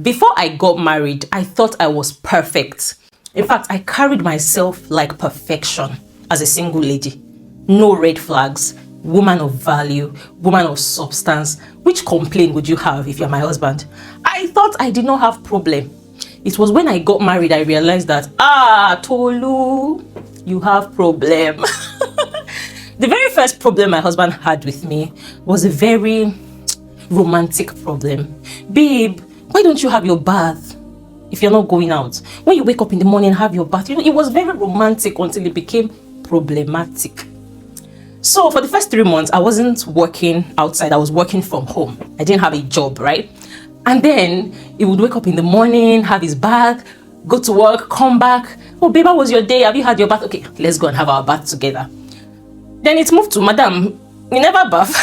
Before I got married, I thought I was perfect. In fact, I carried myself like perfection as a single lady. No red flags, woman of value, woman of substance. Which complaint would you have if you're my husband? I thought I did not have problem. It was when I got married I realized that, Tolu, you have problem. The very first problem my husband had with me was a very romantic problem. Babe, why don't you have your bath if you're not going out? When you wake up in the morning, have your bath. It was very romantic until it became problematic. So for the first 3 months, I wasn't working outside. I was working from home. I didn't have a job, right? And then he would wake up in the morning, have his bath, go to work, come back. Oh, babe, how was your day? Have you had your bath? Okay, let's go and have our bath together. Then it moved to, madam, you never bath.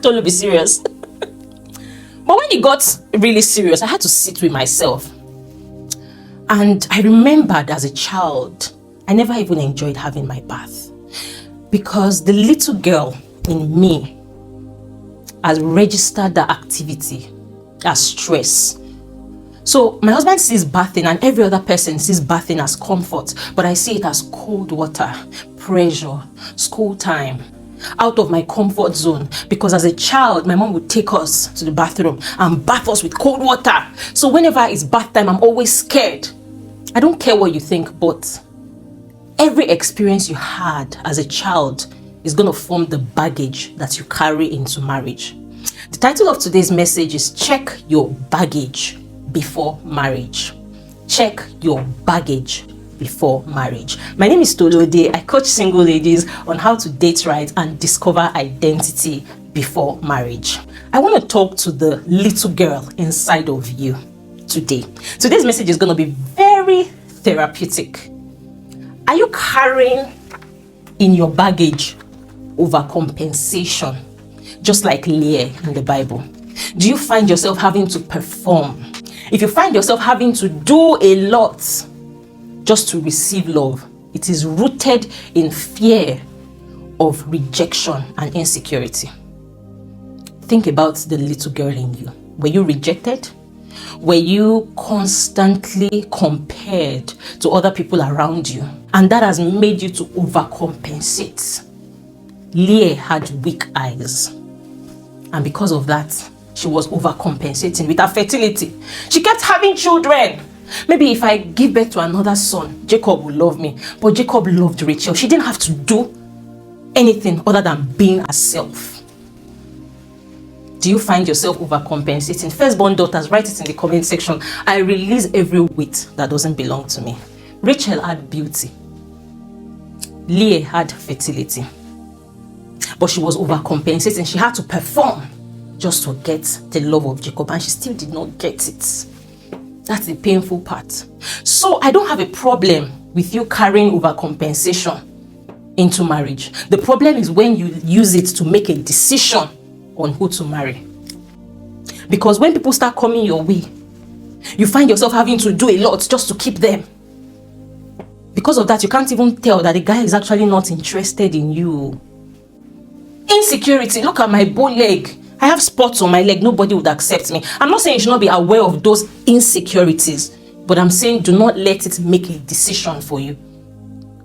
Don't be serious. But when it got really serious, I had to sit with myself. And I remembered as a child, I never even enjoyed having my bath. Because the little girl in me has registered that activity as stress. So my husband sees bathing and every other person sees bathing as comfort, but I see it as cold water, pressure, school time, out of my comfort zone. Because as a child, my mom would take us to the bathroom and bath us with cold water. So whenever it's bath time, I'm always scared. I don't care what you think, but every experience you had as a child is going to form the baggage that you carry into marriage. The title of today's message is Check Your Baggage Before Marriage. Check your baggage before marriage. My name is Tolu Ode. I coach single ladies on how to date right and discover identity before marriage. I want to talk to the little girl inside of you today. Today's message is going to be very therapeutic. Are you carrying in your baggage overcompensation, just like Leah in the Bible? Do you find yourself having to perform? If you find yourself having to do a lot just to receive love, it is rooted in fear of rejection and insecurity. Think about the little girl in you. Were you rejected? Were you constantly compared to other people around you? And that has made you to overcompensate. Leah had weak eyes. And because of that, she was overcompensating with her fertility. She kept having children. Maybe if I give birth to another son, Jacob will love me. But Jacob loved Rachel. She didn't have to do anything other than being herself. Do you find yourself overcompensating? Firstborn daughters, write it in the comment section. I release every weight that doesn't belong to me. Rachel had beauty. Leah had fertility. But she was overcompensating. She had to perform just to get the love of Jacob, and she still did not get it. That's the painful part. So I don't have a problem with you carrying overcompensation into marriage. The problem is when you use it to make a decision on who to marry. Because when people start coming your way, you find yourself having to do a lot just to keep them. Because of that, you can't even tell that the guy is actually not interested in you. Insecurity. Look at my bow leg. I have spots on my leg. Nobody would accept me. I'm not saying you should not be aware of those insecurities, but I'm saying do not let it make a decision for you,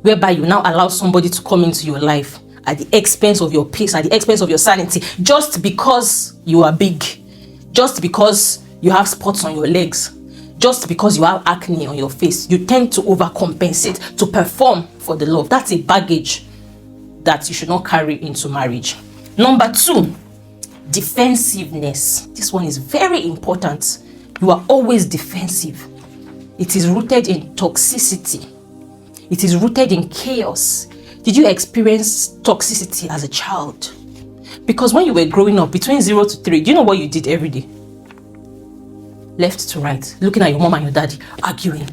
whereby you now allow somebody to come into your life at the expense of your peace, at the expense of your sanity, just because you are big, just because you have spots on your legs, just because you have acne on your face. You tend to overcompensate to perform for the love. That's a baggage that you should not carry into marriage. Number 2, defensiveness. This one is very important. You are always defensive. It is rooted in toxicity. It is rooted in chaos. Did you experience toxicity as a child? Because when you were growing up, between 0 to 3, do you know what you did every day? Left to right, looking at your mom and your daddy, arguing.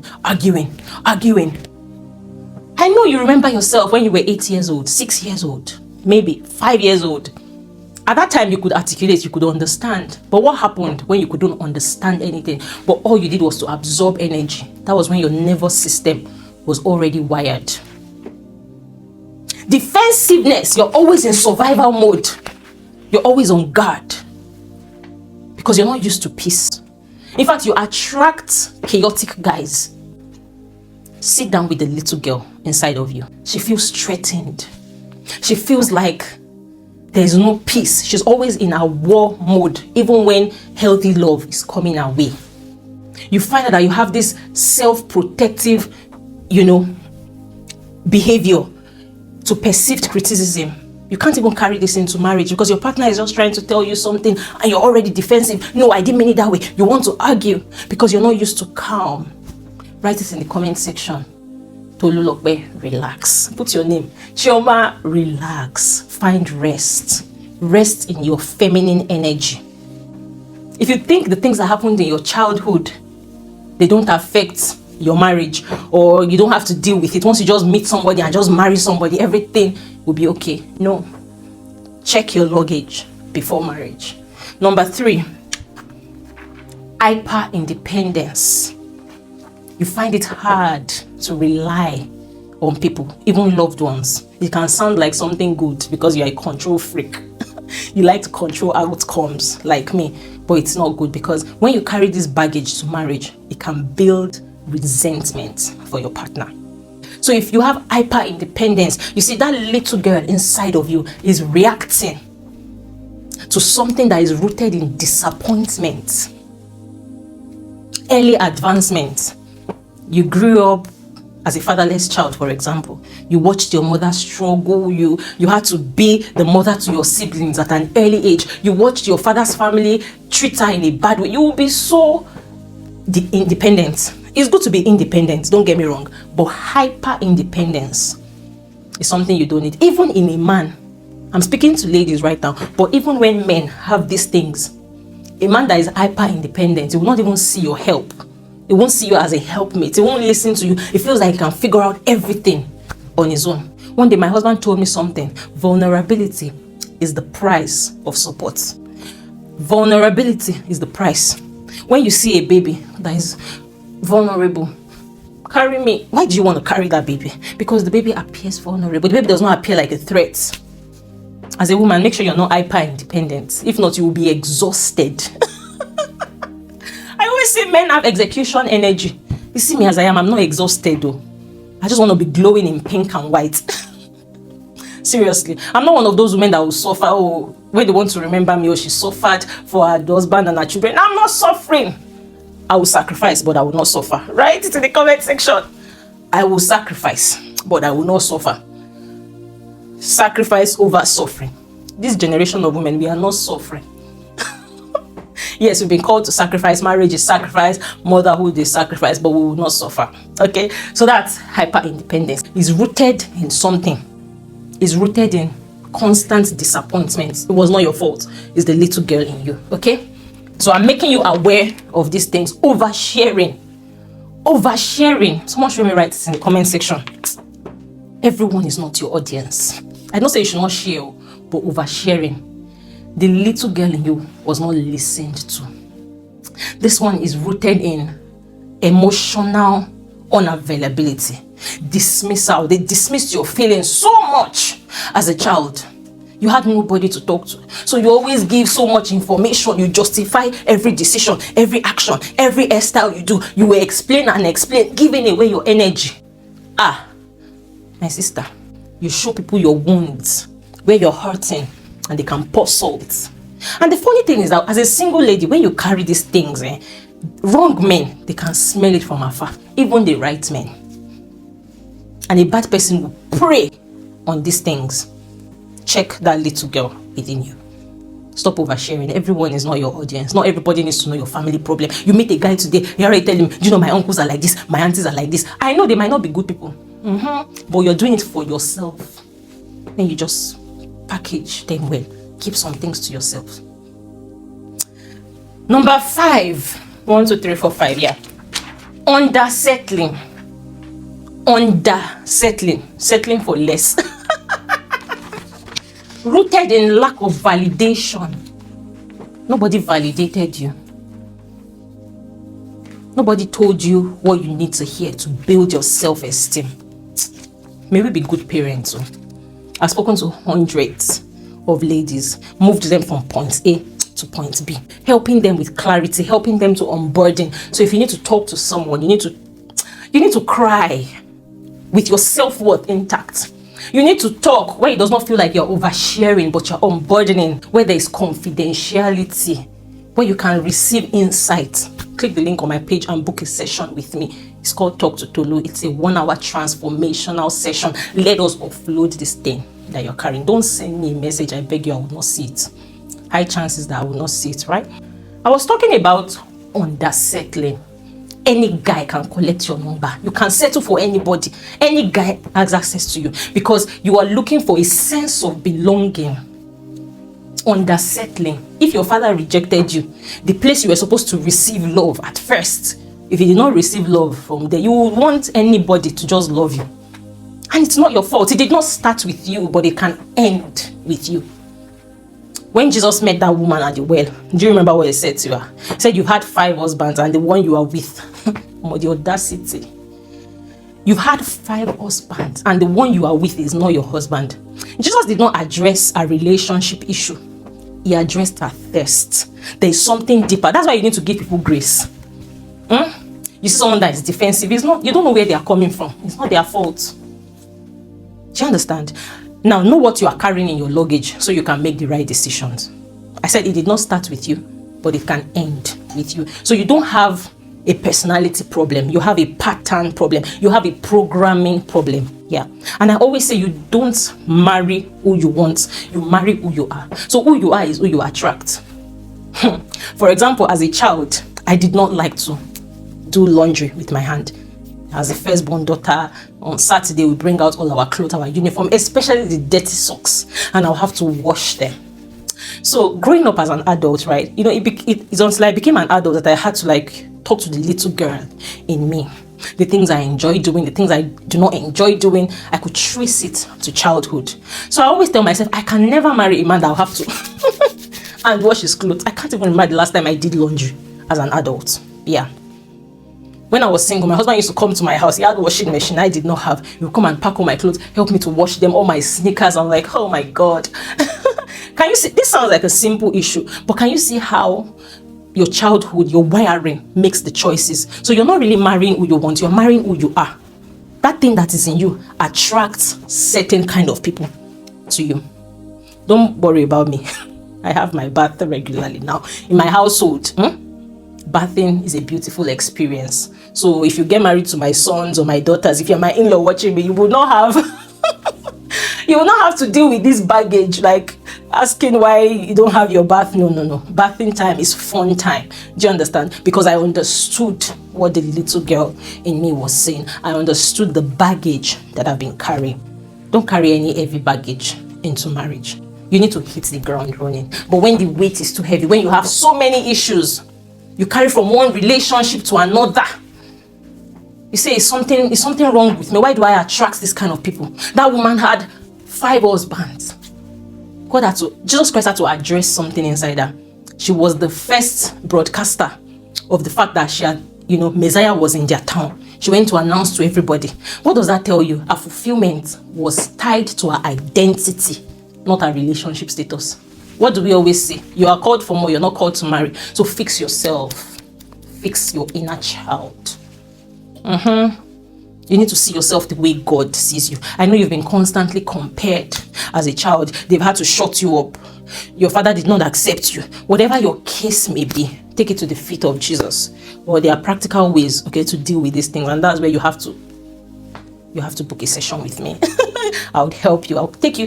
I know you remember yourself when you were 8 years old, 6 years old, maybe 5 years old. At that time, you could articulate, you could understand. But what happened when you couldn't understand anything, but all you did was to absorb energy? That was when your nervous system was already wired. Defensiveness, you're always in survival mode. You're always on guard because you're not used to peace. In fact, you attract chaotic guys. Sit down with the little girl inside of you. She feels threatened. She feels like there's no peace. She's always in a war mode, even when healthy love is coming her way. You find out that you have this self-protective, behavior to perceived criticism. You can't even carry this into marriage because your partner is just trying to tell you something and you're already defensive. No, I didn't mean it that way. You want to argue because you're not used to calm. Write it in the comment section. Tolulokbe, relax. Put your name. Chioma, relax. Find rest. Rest in your feminine energy. If you think the things that happened in your childhood, they don't affect your marriage, or you don't have to deal with it, once you just meet somebody and just marry somebody, everything will be okay. No. Check your luggage before marriage. Number 3, hyper independence. You find it hard to rely on people, even loved ones. It can sound like something good because you're a control freak. You like to control outcomes like me, but it's not good because when you carry this baggage to marriage, it can build resentment for your partner. So if you have hyper independence, you see that little girl inside of you is reacting to something that is rooted in disappointment, early advancement. You grew up as a fatherless child, for example. You watched your mother struggle. You had to be the mother to your siblings at an early age. You watched your father's family treat her in a bad way. You will be so independent. It's good to be independent, don't get me wrong, but hyper independence is something you don't need. Even in a man, I'm speaking to ladies right now, but even when men have these things, a man that is hyper independent, he will not even see your help. He won't see you as a helpmate. He won't listen to you. It feels like he can figure out everything on his own. One day, my husband told me something. Vulnerability is the price of support. Vulnerability is the price. When you see a baby that is vulnerable, carry me. Why do you want to carry that baby? Because the baby appears vulnerable. The baby does not appear like a threat. As a woman, make sure you're not hyper independent. If not, you will be exhausted. I always say men have execution energy. You see me as I am, I'm not exhausted though. I just want to be glowing in pink and white. Seriously, I'm not one of those women that will suffer. Oh, when they want to remember me, she suffered for her husband and her children. I'm not suffering. I will sacrifice, but I will not suffer. Write it in the comment section. I will sacrifice, but I will not suffer. Sacrifice over suffering. This generation of women, we are not suffering. Yes, we've been called to sacrifice. Marriage is sacrifice. Motherhood is sacrifice, but we will not suffer. Okay? So that's hyper independence. It's rooted in something. It's rooted in constant disappointment. It was not your fault. It's the little girl in you. Okay? So I'm making you aware of these things. Oversharing. Oversharing. Someone should write this in the comment section. Everyone is not your audience. I don't say you should not share, but oversharing. The little girl in you was not listened to. This one is rooted in emotional unavailability, dismissal. They dismissed your feelings so much as a child. You had nobody to talk to. So you always give so much information. You justify every decision, every action, every hairstyle you do. You will explain and explain, giving away your energy. My sister, you show people your wounds, where you're hurting, and they can pour salt. And the funny thing is that as a single lady, when you carry these things, wrong men, they can smell it from afar. Even the right men. And a bad person will prey on these things. Check that little girl within you. Stop oversharing. Everyone is not your audience. Not everybody needs to know your family problem. You meet a guy today, you already tell him, do you know my uncles are like this, my aunties are like this. I know they might not be good people. But you're doing it for yourself. Then you just package them well. Keep some things to yourself. Number 5. 1, 2, 3, 4, 5. Yeah. Undersettling. Undersettling. Settling for less. Rooted in lack of validation. Nobody validated you. Nobody told you what you need to hear to build your self-esteem. May we be good parents. I've spoken to hundreds of ladies, moved them from point A to point B, helping them with clarity, helping them to unburden. So if you need to talk to someone, you need to cry with your self-worth intact. You need to talk where it does not feel like you're oversharing, but you're unburdening, where there is confidentiality, where you can receive insight. Click the link on my page and book a session with me. It's called Talk to Tolu. It's a 1-hour transformational session. Let us offload this thing that you're carrying. Don't send me a message, I beg you, I will not see it. High chances that I will not see it, right? I was talking about undersettling. Any guy can collect your number. You can settle for anybody. Any guy has access to you because you are looking for a sense of belonging. Undersettling. If your father rejected you, the place you were supposed to receive love at first, if you did not receive love from there, you would want anybody to just love you. And it's not your fault. It did not start with you, but it can end with you. When Jesus met that woman at the well, do you remember what he said to her? He said, you've had 5 husbands and the one you are with, the audacity. You've had 5 husbands and the one you are with is not your husband. Jesus did not address a relationship issue. He addressed her thirst. There is something deeper. That's why you need to give people grace. You see someone that is defensive, you don't know where they are coming from. It's not their fault. Do you understand? Now, know what you are carrying in your luggage so you can make the right decisions. I said it did not start with you, but it can end with you. So you don't have a personality problem. You have a pattern problem. You have a programming problem. Yeah. And I always say you don't marry who you want. You marry who you are. So who you are is who you attract. For example, as a child, I did not like to do laundry with my hand. As a firstborn daughter, on Saturday we bring out all our clothes, our uniform, especially the dirty socks, and I'll have to wash them. So growing up as an adult, right, it's until I became an adult that I had to talk to the little girl in me. The things I enjoy doing, the things I do not enjoy doing, I could trace it to childhood. So I always tell myself, I can never marry a man that I'll have to and wash his clothes. I can't even remember the last time I did laundry as an adult. Yeah. When I was single, my husband used to come to my house. He had a washing machine. I did not have. He would come and pack all my clothes, help me to wash them, all my sneakers. I'm like, oh my God. Can you see? This sounds like a simple issue, but can you see how your childhood, your wiring makes the choices? So you're not really marrying who you want. You're marrying who you are. That thing that is in you attracts certain kind of people to you. Don't worry about me. I have my bath regularly now. In my household, bathing is a beautiful experience. So if you get married to my sons or my daughters, if you're my in-law watching me, you will not have to deal with this baggage, like asking why you don't have your bath. No. Bathing time is fun time. Do you understand? Because I understood what the little girl in me was saying. I understood the baggage that I've been carrying. Don't carry any heavy baggage into marriage. You need to hit the ground running. But when the weight is too heavy, when you have so many issues, you carry from one relationship to another. You say, is something wrong with me? Why do I attract this kind of people? That woman had 5 husbands. Jesus Christ had to address something inside her. She was the first broadcaster of the fact that she had, Messiah was in their town. She went to announce to everybody. What does that tell you? Her fulfillment was tied to her identity, not her relationship status. What do we always say? You are called for more, you're not called to marry. So fix yourself. Fix your inner child. You need to see yourself the way God sees you. I know you've been constantly compared as a child. They've had to shut you up. Your father did not accept you. Whatever your case may be, take it to the feet of Jesus. Or there are practical ways, to deal with these things. And that's where you have to book a session with me. I would help you. I'll take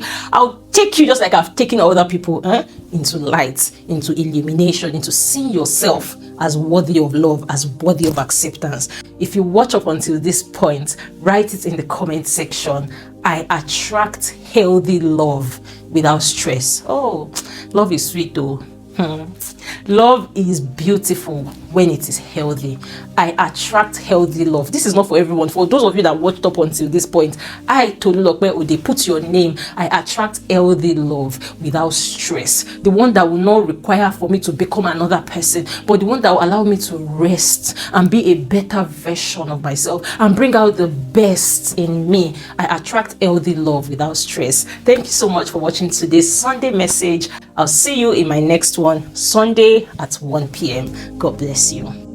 you just like I've taken other people into light, into illumination, into seeing yourself as worthy of love, as worthy of acceptance. If you watch up until this point, write it in the comment section. I attract healthy love without stress. Oh, love is sweet though. Love is beautiful when it is healthy. I attract healthy love. This is not for everyone. For those of you that watched up until this point, I Tolulope Ode, put your name. I attract healthy love without stress. The one that will not require for me to become another person, but the one that will allow me to rest and be a better version of myself and bring out the best in me. I attract healthy love without stress. Thank you so much for watching today's Sunday message. I'll see you in my next one, Sunday at 1 p.m. God bless you.